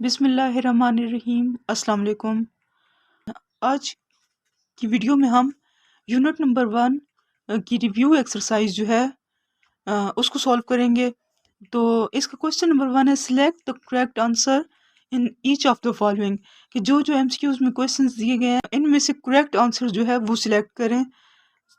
बिस्मिल्लाहिर्रहमानिर्रहीम। अस्सलाम वालेकुम। आज की वीडियो में हम यूनिट नंबर 1 की रिव्यू एक्सरसाइज जो है उसको सॉल्व करेंगे। तो इसका क्वेश्चन नंबर 1 है, select the correct answer in each of the following. कि जो जो एमसीक्यूज में क्वेश्चंस दिए गए हैं इनमें से करेक्ट आंसर जो है वो सिलेक्ट करें।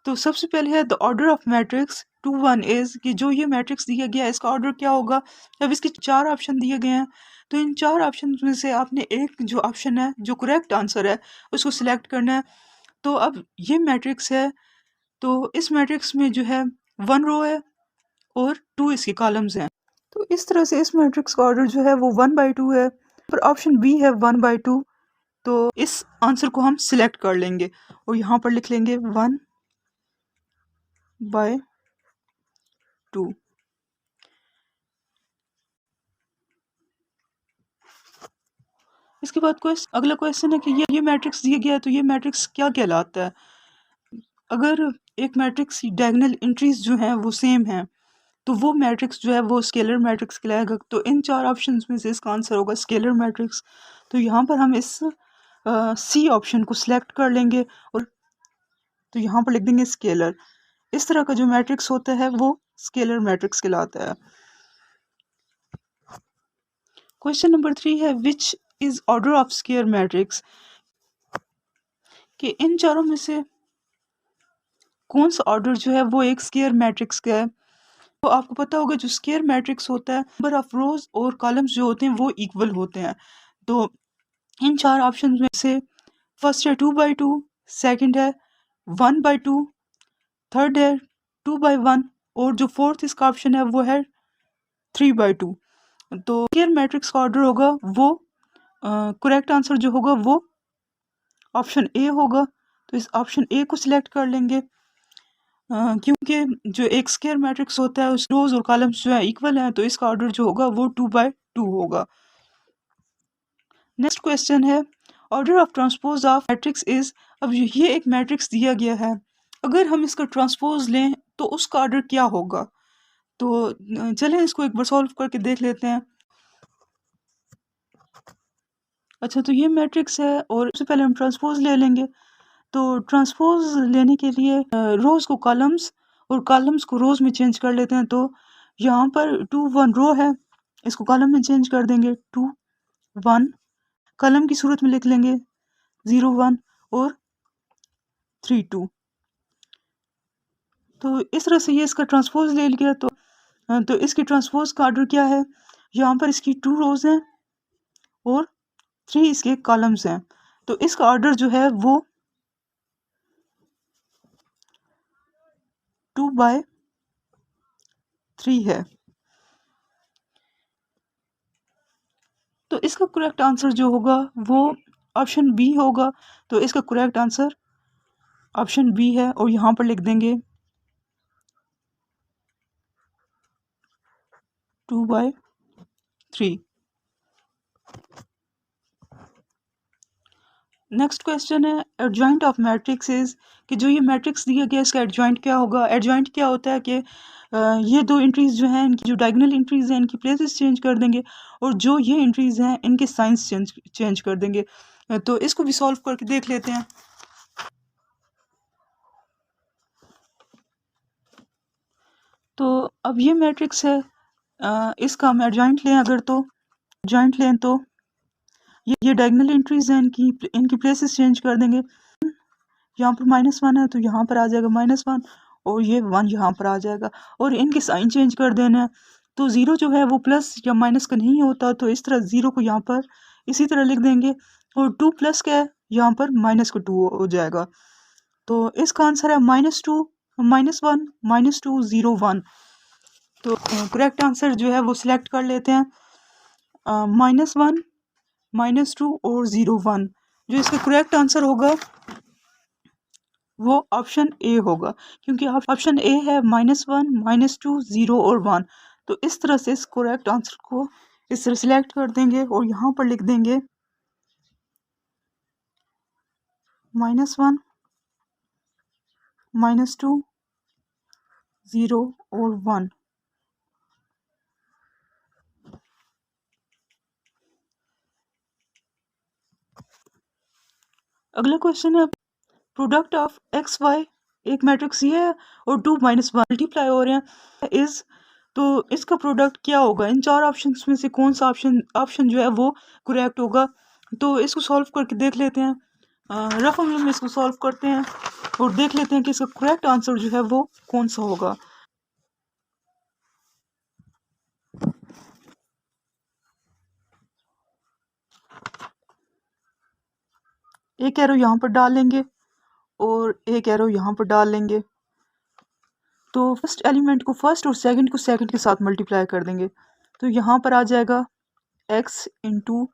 तो सबसे पहले है the order of matrix 2 1 is, कि जो ये मैट्रिक्स दिया गया है इसका ऑर्डर क्या होगा। अब इसके 4 ऑप्शन दिए गए हैं, तो इन 4 ऑप्शन में से आपने एक जो ऑप्शन है जो करेक्ट आंसर है उसको सिलेक्ट करना है। तो अब ये मैट्रिक्स है, तो इस मैट्रिक्स में जो है 1 रो है और 2 इसके कॉलम्स हैं। तो इस तरह से इस मैट्रिक्स का ऑर्डर जो है वो 1/2 है। पर ऑप्शन बी है 1/2। तो इस आंसर को हम सिलेक्ट कर लेंगे और यहाँ पर लिख लेंगे 1/2। इसके बाद अगला क्वेश्चन है कि ये मैट्रिक्स दिया गया है, तो ये मैट्रिक्स क्या कहलाता है। अगर एक मैट्रिक्स की डायगोनल एंट्रीज जो हैं वो सेम हैं तो वो मैट्रिक्स जो है वो स्केलर मैट्रिक्स कहलाएगा। तो इन 4 ऑप्शंस में से इसका आंसर होगा स्केलर मैट्रिक्स। तो यहाँ पर हम इस सी ऑप्शन को सिलेक्ट कर लेंगे और तो यहाँ पर लिख देंगे स्केलर। इस तरह का जो मैट्रिक्स होता है वो स्केलर मैट्रिक्स कहलाता है। क्वेश्चन नंबर 3 है, which is order of square matrix. कि इन चारों में से कौन सा ऑर्डर जो है वो एक स्क्वायर मैट्रिक्स का है। तो आपको पता होगा जो स्क्वायर मैट्रिक्स होता है नंबर ऑफ रोज और कॉलम्स जो होते हैं वो इक्वल होते हैं। तो इन 4 ऑप्शन में से फर्स्ट है 2/2, सेकंड है 1/2, थर्ड है 2/1 और जो फोर्थ इसका ऑप्शन है वो है 3/2। तो स्क्वायर मैट्रिक्स का ऑर्डर होगा वो करेक्ट आंसर जो होगा वो ऑप्शन ए होगा। तो इस ऑप्शन ए को सिलेक्ट कर लेंगे क्योंकि जो एक स्क्वायर मैट्रिक्स होता है उस रोज और कॉलम्स जो है इक्वल हैं, तो इसका ऑर्डर जो होगा वो 2/2 होगा। नेक्स्ट क्वेश्चन है, order of transpose of matrix is. अब ये एक मैट्रिक्स दिया गया है, अगर हम इसका ट्रांसपोज लें तो उसका ऑर्डर क्या होगा। तो चलें इसको एक बार सॉल्व करके देख लेते हैं। अच्छा, तो ये मैट्रिक्स है और सबसे पहले हम ट्रांसपोज ले लेंगे। तो ट्रांसपोज लेने के लिए रोज को कॉलम्स और कॉलम्स को रोज में चेंज कर लेते हैं। तो यहाँ पर 2 1 रो है, इसको कॉलम में चेंज कर देंगे 2 1। कॉलम की सूरत में लिख लेंगे 0 1 और 3 2। तो इस तरह से ये इसका ट्रांसपोज ले लिया। तो इसकी ट्रांसपोज का ऑर्डर क्या है, यहाँ पर इसकी 2 रोज हैं और 3 इसके कॉलम्स हैं। तो इसका ऑर्डर जो है वो 2/3 है। तो इसका करेक्ट आंसर जो होगा वो ऑप्शन बी होगा। तो इसका करेक्ट आंसर ऑप्शन बी है और यहाँ पर लिख देंगे 2/3। नेक्स्ट क्वेश्चन है, एडजॉइंट ऑफ मैट्रिक्स इज। कि जो ये मैट्रिक्स दिया गया इसका एडजॉइंट क्या होगा। एडजॉइंट क्या होता है कि ये दो एंट्रीज जो हैं इनकी जो डायगोनल एंट्रीज हैं इनकी प्लेसेस चेंज कर देंगे और जो ये एंट्रीज हैं इनके साइंस चेंज कर देंगे। तो इसको भी सॉल्व करके देख लेते हैं। तो अब ये मैट्रिक्स है, इसका हम एडजॉइंट लें अगर, तो जॉइंट लें तो ये डायगोनल एंट्रीज हैं इनकी इनकी प्लेसेस चेंज कर देंगे। यहाँ पर -1 है तो यहाँ पर आ जाएगा -1 और ये 1 यहाँ पर आ जाएगा और इनके साइन चेंज कर देना है। तो ज़ीरो जो है वो प्लस या माइनस का नहीं होता, तो इस तरह ज़ीरो को यहाँ पर इसी तरह लिख देंगे और 2 प्लस क्या है यहाँ पर -2 हो जाएगा। तो इसका आंसर है -2 -1 -2 0 1। तो करेक्ट आंसर जो है वो सिलेक्ट कर लेते हैं -1 -2 और 0 1। जो इसका करेक्ट आंसर होगा वो ऑप्शन ए होगा क्योंकि ऑप्शन ए है -1 -2 0 और 1। तो इस तरह से इस करेक्ट आंसर को इस तरह सिलेक्ट कर देंगे और यहाँ पर लिख देंगे -1 -2 0 और 1। अगला क्वेश्चन है प्रोडक्ट ऑफ एक्स वाई, एक मैट्रिक्स ये है और 2 माइनस 1 मल्टीप्लाई हो रहे हैं इज, तो इसका प्रोडक्ट क्या होगा? इन चार ऑप्शंस में से कौन सा ऑप्शन जो है वो करेक्ट होगा? तो इसको सॉल्व करके देख लेते हैं, रफ फॉर्मूला में इसको सॉल्व करते हैं और देख लेते हैं कि इसका करेक्ट आंसर जो है वो कौन सा होगा। एक एरो यहाँ पर डाल लेंगे और एक एरो यहाँ पर डाल लेंगे। तो फर्स्ट एलिमेंट को फर्स्ट और सेकंड को सेकंड के साथ मल्टीप्लाई कर देंगे। तो यहाँ पर आ जाएगा x इंटू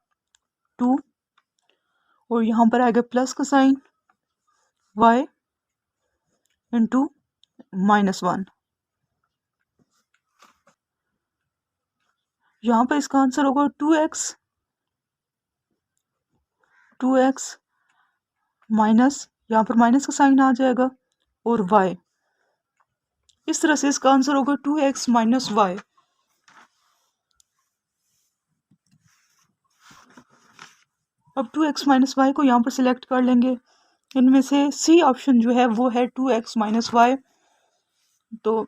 2 और यहाँ पर आएगा प्लस का साइन y इंटू -1। यहाँ पर इसका आंसर होगा 2x माइनस, यहाँ पर माइनस का साइन आ जाएगा और y। इस तरह से इसका आंसर होगा 2x माइनस y। अब 2x माइनस वाई को यहाँ पर सिलेक्ट कर लेंगे। इनमें से सी ऑप्शन जो है वो है 2x माइनस वाई, तो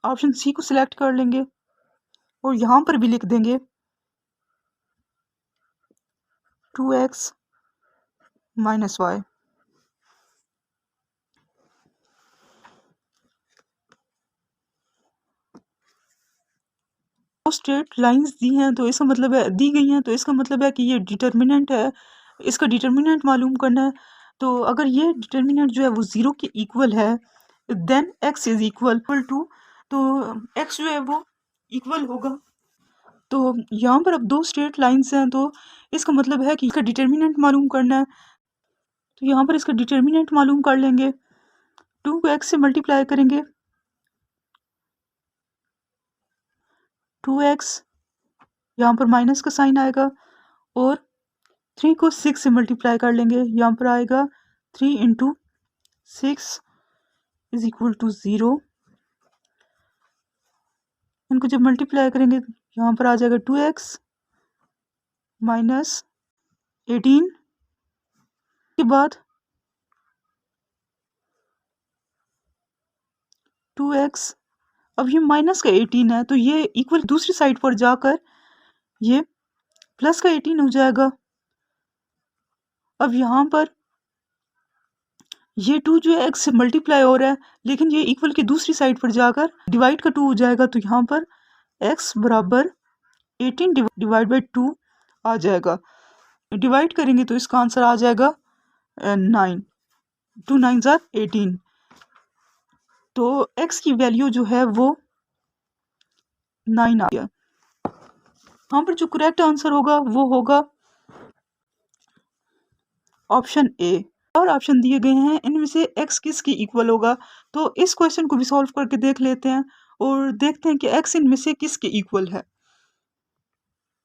ऑप्शन सी को सिलेक्ट कर लेंगे और यहाँ पर भी लिख देंगे 2x minus y. Straight lines दी हैं तो इसका मतलब है, दी गई हैं तो इसका मतलब है कि ये डिटर्मिनेंट है, इसका डिटर्मिनेंट मालूम करना है। तो अगर ये डिटर्मिनेंट जो है वो 0 के इक्वल है then x is equal to, तो x जो है वो इक्वल होगा। तो यहाँ पर अब दो स्ट्रेट लाइंस हैं तो इसका मतलब है कि इसका डिटर्मिनेंट मालूम करना है। तो यहाँ पर इसका डिटर्मिनेंट मालूम कर लेंगे, 2 को x से मल्टीप्लाई करेंगे, 2x यहाँ पर माइनस का साइन आएगा और 3 को 6 से मल्टीप्लाई कर लेंगे, यहाँ पर आएगा 3 इंटू 6 इज इक्वल टू 0। इनको जब मल्टीप्लाई करेंगे यहाँ पर आ जाएगा 2x माइनस 18 के बाद 2x, अब ये माइनस का 18 है तो ये इक्वल दूसरी साइड पर जाकर ये प्लस का 18 हो जाएगा। अब यहाँ पर ये 2 जो है x से मल्टीप्लाई हो रहा है लेकिन ये इक्वल की दूसरी साइड पर जाकर डिवाइड का 2 हो जाएगा, तो यहाँ पर x बराबर 18 डिवाइड बाई 2 आ जाएगा। डिवाइड करेंगे तो इसका आंसर आ जाएगा 9, 2 9 आर 18। तो x की वैल्यू जो है वो 9 आ गया। यहाँ पर जो करेक्ट आंसर होगा वो होगा ऑप्शन ए। और ऑप्शन दिए गए हैं इनमें से x किसकी इक्वल होगा, तो इस क्वेश्चन को भी सॉल्व करके देख लेते हैं और देखते हैं कि x इनमें से किसके इक्वल है।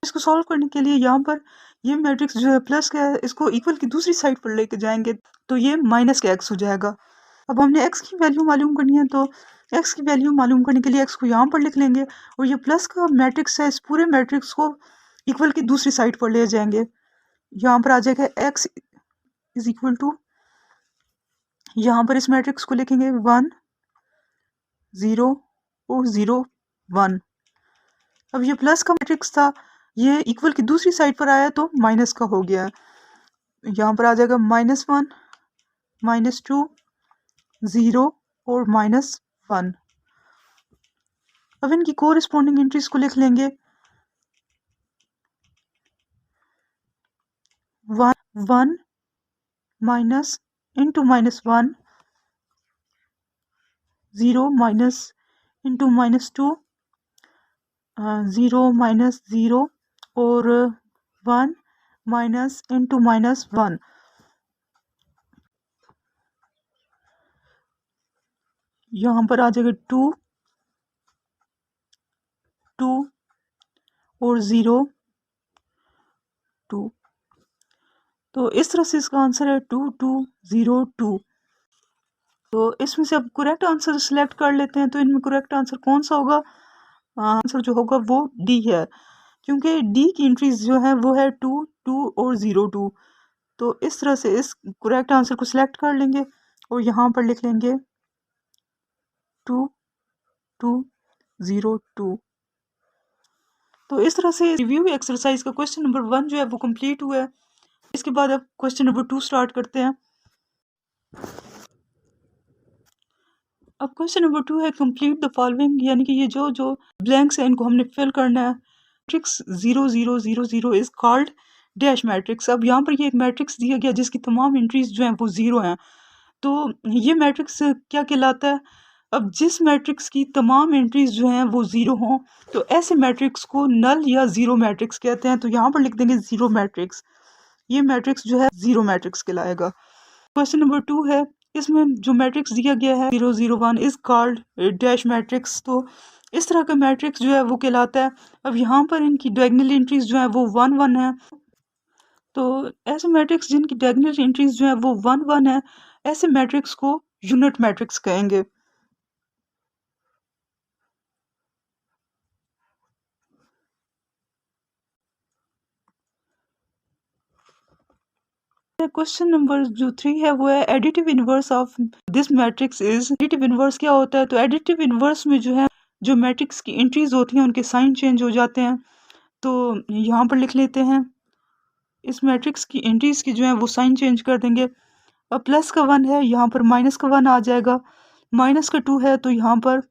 इसको सॉल्व करने के लिए यहाँ पर ये मैट्रिक्स जो है प्लस का है, इसको इक्वल की दूसरी साइड पर लेके जाएंगे तो ये माइनस का x हो जाएगा। अब हमने x की वैल्यू मालूम करनी है तो x की वैल्यू मालूम करने के लिए x को यहाँ पर लिख लेंगे और ये प्लस का मैट्रिक्स है, इस पूरे मैट्रिक्स को इक्वल की दूसरी साइड पर ले जाएंगे। यहाँ पर आ जाएगा x इज इक्वल टू, यहाँ पर इस मैट्रिक्स को लिखेंगे 1 0 और 0 1। अब ये प्लस का मैट्रिक्स था, ये इक्वल की दूसरी साइड पर आया तो माइनस का हो गया। यहाँ पर आ जाएगा -1 -2 0 और -1। अब इनकी कोरिस्पॉन्डिंग एंट्रीज को लिख लेंगे 1 माइनस इंटू -1 0 माइनस इंटू -2 0 -0 और 1 माइनस इंटू -1। यहाँ पर आ जाएगा 2 2 और 0 2। तो इस तरह से इसका आंसर है 2 2 0 2। तो इसमें से अब करेक्ट आंसर सिलेक्ट कर लेते हैं, तो इनमें करेक्ट आंसर कौन सा होगा? आंसर जो होगा वो डी है, क्योंकि डी की एंट्रीज जो है वो है 2 2 और 0 2। तो इस तरह से इस करेक्ट आंसर को सिलेक्ट कर लेंगे और यहाँ पर लिख लेंगे 2202। तो इस तरह से रिव्यू एक्सरसाइज का क्वेश्चन नंबर 1 जो है वो कंप्लीट हुआ है। इसके बाद अब क्वेश्चन नंबर 2 स्टार्ट करते हैं। अब क्वेश्चन नंबर 2 है कंप्लीट द फॉलोइंग, यानी कि ये जो जो ब्लैंक्स है इनको हमने फिल करना है। Matrix 0000 is called dash matrix. अब यहाँ पर ये एक मैट्रिक्स दिया गया जिसकी तमाम एंट्रीज जो हैं वो 0 हैं। तो ये मैट्रिक्स क्या कहलाता है? अब जिस मैट्रिक्स की तमाम एंट्रीज जो हैं वो 0 हों तो ऐसे मैट्रिक्स को नल या ज़ीरो मैट्रिक्स कहते हैं। तो यहाँ पर लिख देंगे ज़ीरो मैट्रिक्स। ये मैट्रिक्स जो है ज़ीरो मैट्रिक्स कहलाएगा। क्वेश्चन नंबर 2 है, इसमें जो मैट्रिक्स दिया गया है 001 इज कॉल्ड डैश मैट्रिक्स। तो इस तरह का मैट्रिक्स जो है वो कहलाता है। अब यहाँ पर इनकी डायगोनल एंट्रीज जो है वो 1 1 है। तो ऐसे मैट्रिक्स जिनकी डायगोनल एंट्रीज जो है वो 1 1 है, ऐसे मैट्रिक्स को यूनिट मैट्रिक्स कहेंगे। क्वेश्चन नंबर जो 3 है वो है additive inverse of this matrix is. Additive inverse क्या होता है? तो एडिटिव इनवर्स में जो है जो मैट्रिक्स की एंट्रीज होती हैं उनके साइन चेंज हो जाते हैं। तो यहाँ पर लिख लेते हैं, इस मैट्रिक्स की एंट्रीज की जो है वो साइन चेंज कर देंगे। अब प्लस का 1 है, यहाँ पर माइनस का 1 आ जाएगा। माइनस का 2 है तो यहाँ पर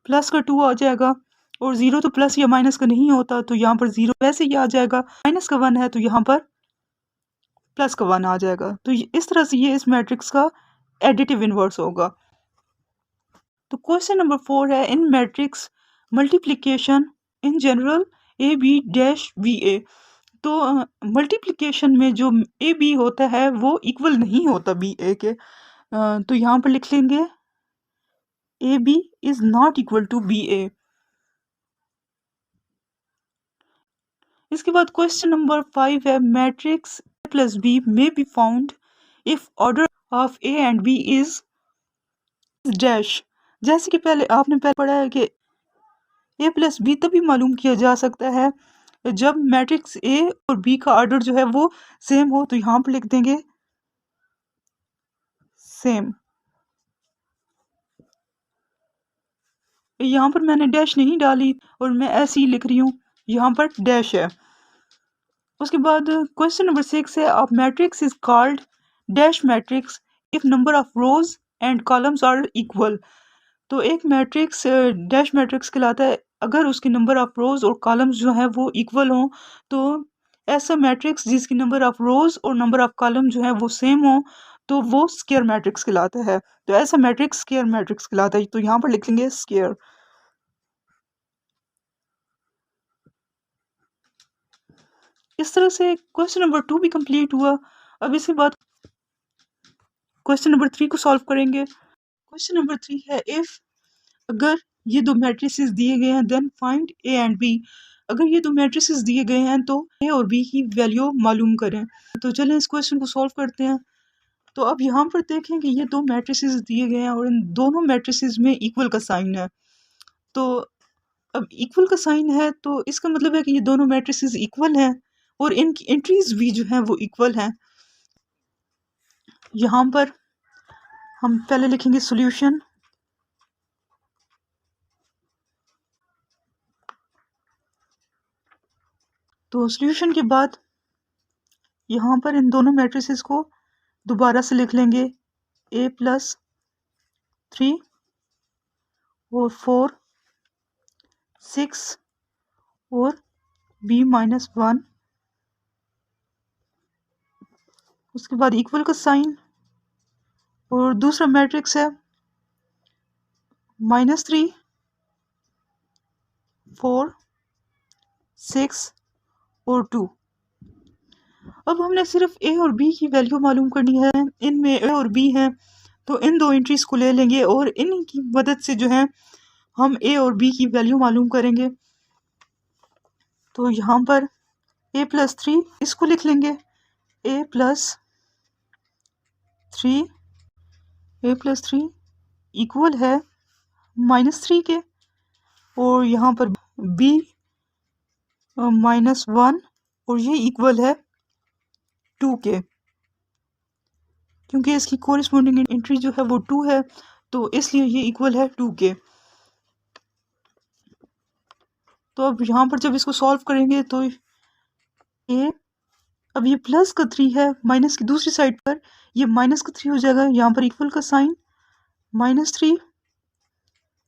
प्लस का 2 आ जाएगा। और 0 तो प्लस या माइनस का नहीं होता तो यहाँ पर 0 वैसे ही आ जाएगा। माइनस का 1 है तो यहाँ पर प्लस का 1 आ जाएगा। तो इस तरह से ये इस मैट्रिक्स का एडिटिव इनवर्स होगा। तो क्वेश्चन नंबर 4 है, in matrix multiplication in general A B dash B A. तो मल्टीप्लिकेशन में जो ए बी होता है वो इक्वल नहीं होता बी ए के। तो यहाँ पर लिख लेंगे A B is not equal to B A. इसके बाद क्वेश्चन नंबर 5 है, matrix A plus B may be found if order of A and B is dash. जैसे कि आपने पहले पढ़ा है कि ए प्लस बी तभी मालूम किया जा सकता है जब मैट्रिक्स ए और बी का ऑर्डर जो है वो सेम हो। तो यहाँ पर लिख देंगे सेम। यहाँ पर मैंने डैश नहीं डाली और मैं ऐसे ही लिख रही हूँ, यहाँ पर डैश है। उसके बाद क्वेश्चन नंबर 6 है, a matrix is called dash matrix if number of rows and columns are equal. तो एक मैट्रिक्स डैश मैट्रिक्स कहलाता है अगर उसके नंबर ऑफ रोज और कॉलम्स जो है वो इक्वल हों। तो ऐसा मैट्रिक्स जिसकी नंबर ऑफ रोज और नंबर ऑफ कॉलम जो है वो सेम हो तो वो स्क्वायर मैट्रिक्स कहलाता है। तो ऐसा मैट्रिक्स स्क्वायर मैट्रिक्स कहलाता है। तो यहाँ पर लिख लेंगे स्क्वायर। इस तरह से क्वेश्चन नंबर 2 भी कंप्लीट हुआ। अब इसके बाद क्वेश्चन नंबर 3 को सॉल्व करेंगे। क्वेश्चन नंबर 3 है, इफ अगर ये दो मैट्रिसेस दिए गए हैं then find A and B. अगर ये दो मैट्रिसेस दिए गए हैं तो ए और बी की वैल्यू मालूम करें। तो चलें इस क्वेश्चन को सॉल्व करते हैं। तो अब यहाँ पर देखें कि ये दो मैट्रिसेस दिए गए हैं और इन दोनों मैट्रिसेस में इक्वल का साइन है। तो अब इक्वल का साइन है तो इसका मतलब है कि ये दोनों मैट्रिसेस इक्वल हैं और इनकी एंट्रीज भी जो हैं वो इक्वल हैं। यहाँ पर हम पहले लिखेंगे सॉल्यूशन। तो सॉल्यूशन के बाद यहाँ पर इन दोनों मैट्रिसेस को दोबारा से लिख लेंगे, ए प्लस 3 और 4 6 और बी माइनस 1। उसके बाद इक्वल का साइन और दूसरा मैट्रिक्स है -3 4 6 और 2। अब हमने सिर्फ ए और बी की वैल्यू मालूम करनी है। इनमें ए और बी हैं तो इन दो एंट्रीज को ले लेंगे और इनकी मदद से जो है हम ए और बी की वैल्यू मालूम करेंगे। तो यहाँ पर ए प्लस 3 इसको लिख लेंगे, ए प्लस 3 इक्वल है -3 के। और यहाँ पर बी -1 और ये इक्वल है 2 के, क्योंकि इसकी कोरिस्पोंडिंग एंट्री जो है वो 2 है, तो इसलिए ये इक्वल है 2 के। तो अब यहाँ पर जब इसको सॉल्व करेंगे तो ये, अब ये प्लस का 3 है, माइनस की दूसरी साइड पर ये माइनस का 3 हो जाएगा, यहाँ पर इक्वल का साइन, -3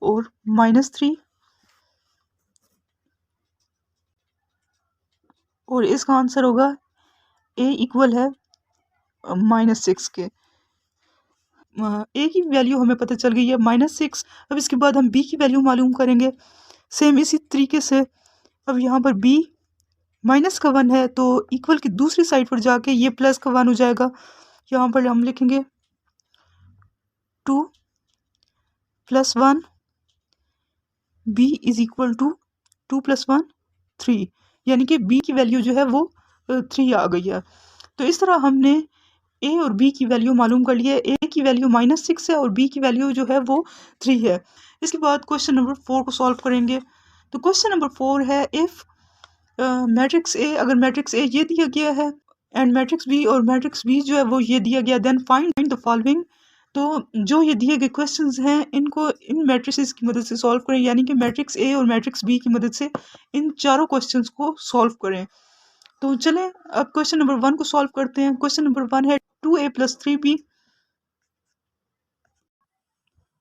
और -3, और इसका आंसर होगा ए इक्वल है -6 के। ए की वैल्यू हमें पता चल गई है -6। अब इसके बाद हम बी की वैल्यू मालूम करेंगे सेम इसी तरीके से। अब यहाँ पर बी माइनस का 1 है, तो इक्वल की दूसरी साइड पर जाके ये प्लस का 1 हो जाएगा। यहाँ पर हम लिखेंगे 2 + 1 b इज इक्वल टू 2 + 1 3, यानी कि b की वैल्यू जो है वो 3 आ गई है। तो इस तरह हमने a और b की वैल्यू मालूम कर ली है। a की वैल्यू -6 है और b की वैल्यू जो है वो 3 है। इसके बाद क्वेश्चन नंबर 4 को सॉल्व करेंगे। तो क्वेश्चन नंबर 4 है, इफ़ मैट्रिक्स ए, अगर मैट्रिक्स ए ये दिया गया है एंड मैट्रिक्स बी और मैट्रिक्स बी जो है वो ये दिया गया, देन फाइंड द फॉलोइंग। तो जो ये दिए गए क्वेश्चंस हैं इनको इन मैट्रिसेस की मदद से सॉल्व करें, यानी कि मैट्रिक्स ए और मैट्रिक्स बी की मदद से इन चारों क्वेश्चंस को सॉल्व करें। तो चलें अब क्वेश्चन नंबर 1 को सॉल्व करते हैं। क्वेश्चन नंबर 1 है 2a + 3b।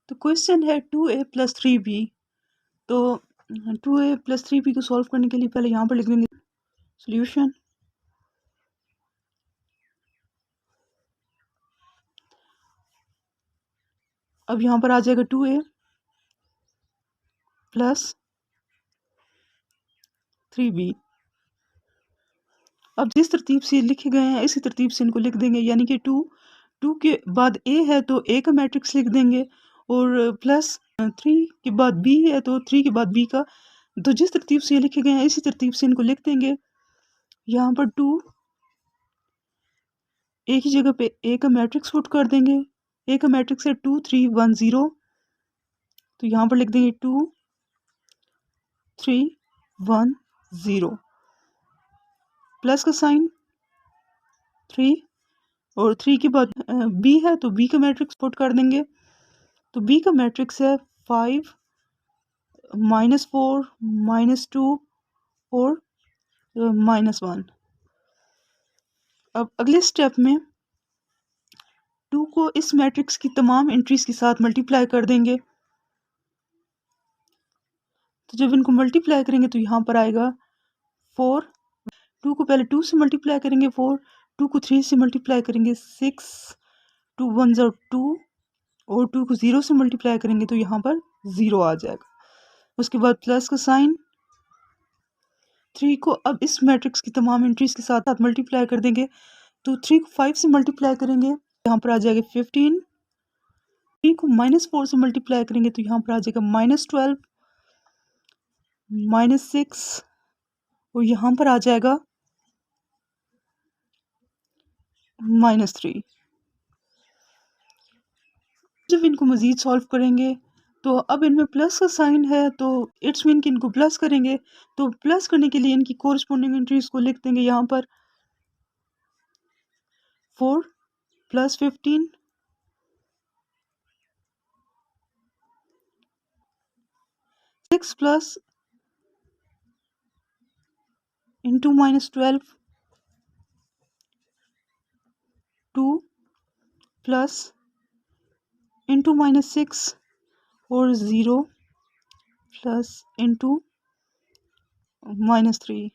तो क्वेश्चन है 2a + 3b। तो 2a + 3b को सॉल्व करने के लिए पहले यहाँ पर लिख देंगे सोल्यूशन। अब यहाँ पर आ जाएगा 2a + 3b। अब जिस तरतीब से लिखे गए हैं इसी तरतीब से इनको लिख देंगे, यानी कि 2 के बाद a है तो a का मैट्रिक्स लिख देंगे, और +3 के बाद b है तो 3 के बाद b का। तो जिस तरतीब से ये लिखे गए हैं इसी तरतीब से इनको लिख देंगे। यहाँ पर 2 a की जगह पे a का मैट्रिक्स पुट कर देंगे। a का मैट्रिक्स है 2 3 1 0, तो यहाँ पर लिख देंगे 2 3 1 0, प्लस का साइन 3, और 3 के बाद b है तो b का मैट्रिक्स पुट कर देंगे। तो b का मैट्रिक्स है 5 -4 -2 और -1। अब अगले स्टेप में 2 को इस मैट्रिक्स की तमाम एंट्रीज के साथ मल्टीप्लाई कर देंगे। तो जब इनको मल्टीप्लाई करेंगे तो यहाँ पर आएगा 4। 2 को पहले 2 से मल्टीप्लाई करेंगे 4, 2 को 3 से मल्टीप्लाई करेंगे 6, 2 1 2, और 2 को 0 से मल्टीप्लाई करेंगे तो यहाँ पर 0 आ जाएगा। उसके बाद प्लस का साइन। 3 को अब इस मैट्रिक्स की तमाम एंट्रीज के साथ मल्टीप्लाई कर देंगे। तो 3 को 5 से मल्टीप्लाई करेंगे, यहाँ पर आ जाएगा 15। 3 को -4 से मल्टीप्लाई करेंगे तो यहाँ पर आ जाएगा -12, -6, और यहाँ पर आ जाएगा -3। जब इनको मज़ीद सॉल्व करेंगे तो अब इनमें प्लस का साइन है, तो इट्स मीन कि इनको प्लस करेंगे। तो प्लस करने के लिए इनकी कोरिस्पोंडिंग एंट्रीज को लिख देंगे यहाँ पर 4 + 15 6 प्लस इंटू -12 2 प्लस इंटू -6 और 0 प्लस इंटू -3।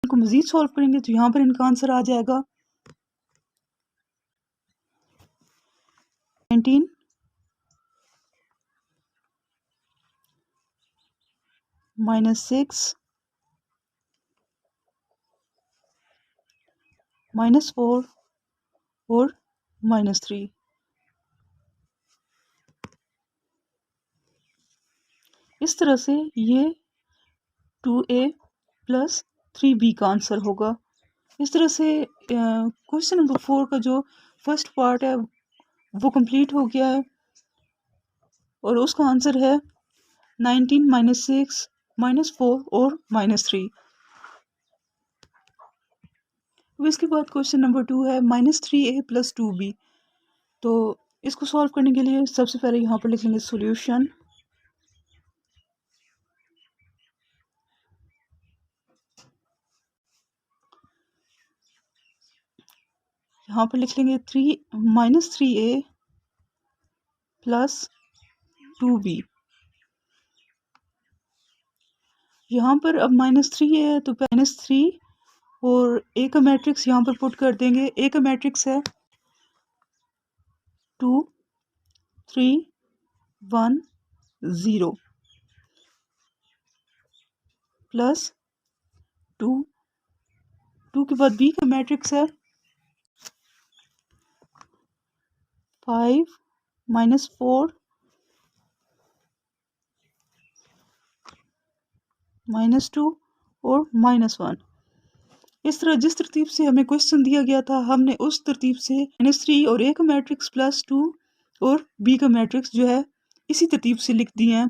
इनको मज़ीद सॉल्व करेंगे तो यहाँ पर इनका आंसर आ जाएगा 19 -6 -4 और -3। इस तरह से ये 2a + 3b का आंसर होगा। इस तरह से क्वेश्चन नंबर 4 का जो फर्स्ट पार्ट है वो कंप्लीट हो गया है, और उसका आंसर है 19 -6 -4 और -3। अब इसके बाद क्वेश्चन नंबर 2 है -3a + 2b। तो इसको सॉल्व करने के लिए सबसे पहले यहाँ पर लिख लेंगे सॉल्यूशन। यहाँ पर लिख लेंगे -3a + 2b। यहाँ पर अब -3 है तो -3 और a का मैट्रिक्स यहाँ पर पुट कर देंगे। a का मैट्रिक्स है 2 3 1 0 प्लस 2 के बाद b का मैट्रिक्स है 5 -4 -2 और -1। इस तरह जिस तरतीब से हमें क्वेश्चन दिया गया था हमने उस तरतीब से -3 और a का मैट्रिक्स +2 और b का मैट्रिक्स जो है इसी तरतीब से लिख दिए हैं।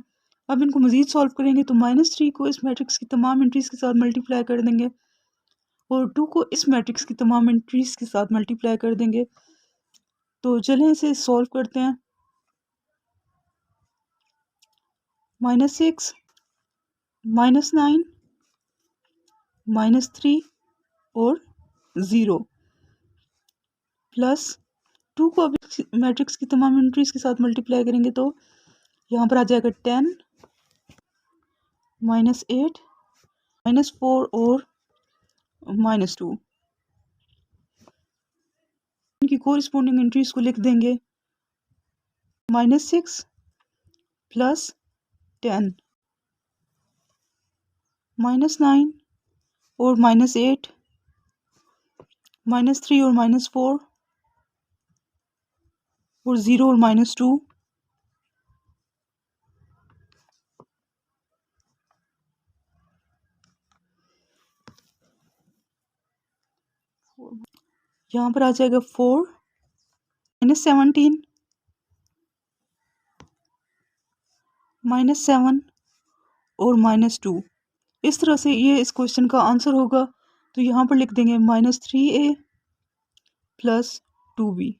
अब इनको मज़ीद सॉल्व करेंगे तो -3 को इस मैट्रिक्स की तमाम एंट्रीज के साथ मल्टीप्लाई कर देंगे और 2 को इस मैट्रिक्स की तमाम एंट्रीज के साथ मल्टीप्लाई कर देंगे। तो चलें इसे सॉल्व करते हैं। -6 -9 -3 और 0 प्लस 2 को अब मैट्रिक्स की तमाम एंट्रीज के साथ मल्टीप्लाई करेंगे तो यहाँ पर आ जाएगा 10 -8 -4 और -2। इनकी कोरिस्पोंडिंग एंट्रीज को लिख देंगे। -6 + 10 -9 और -8 -3 और -4 और 0 और -2 यहाँ पर आ जाएगा 4 -17 -7 और -2। इस तरह से ये इस क्वेश्चन का आंसर होगा। तो यहाँ पर लिख देंगे -3a + 2b।